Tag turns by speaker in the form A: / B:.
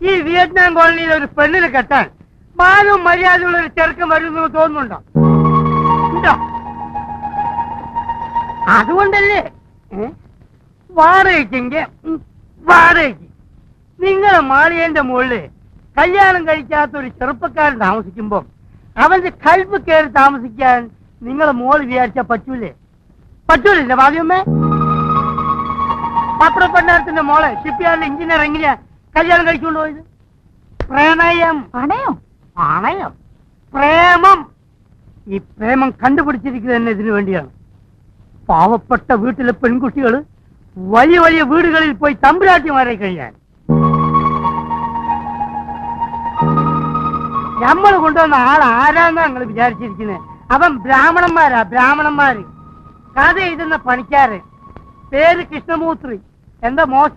A: ഈ വിയറ്റ്നാം കോളനിയിൽ ഒരു പെണ്ണിനെ കെട്ടാൻ മാനവും മര്യാദയുള്ള ഒരു ചെറുക്കം വരുന്നു തോന്നുന്നുണ്ടോ? ഉണ്ടോ? അതുകൊണ്ടല്ലേ വാടകയ്ക്കെങ്കിൽ വാടകയ്ക്ക് നിങ്ങളെ മാളികന്റെ മുകളില് കല്യാണം കഴിക്കാത്ത ഒരു ചെറുപ്പക്കാരൻ താമസിക്കുമ്പോ അവന്റെ കൽപ്പ് കയറി താമസിക്കാൻ നിങ്ങളെ മോള് വിചാരിച്ചാ പറ്റൂലേ? പറ്റൂലില്ല ഭാഗ്യമ്മേ? പപ്പട പണ്ടാരത്തിന്റെ മോളെ ഷിപ്പ്യാർഡിൽ എഞ്ചിനീയർ എങ്ങനെയാ കല്യാണം കഴിച്ചുകൊണ്ട് പോയത്? പ്രണയം. പ്രണയം പ്രേമം. ഈ പ്രേമം കണ്ടുപിടിച്ചിരിക്കുന്നത് തന്നെ ഇതിനു വേണ്ടിയാണ്. പാവപ്പെട്ട വീട്ടിലെ പെൺകുട്ടികൾ വലിയ വലിയ വീടുകളിൽ പോയി തമ്പുരാട്ടിമാരെ കഴിയാൻ. നമ്മൾ കൊണ്ടുവന്ന ആൾ ആരാന്നാ നിങ്ങൾ വിചാരിച്ചിരിക്കുന്നത്? അവൻ ബ്രാഹ്മണന്മാരാ, ബ്രാഹ്മണന്മാര്. കഥ എഴുതുന്ന പണിക്കാരൻ, പേര് കൃഷ്ണമൂർത്തി. എന്താ മോശ?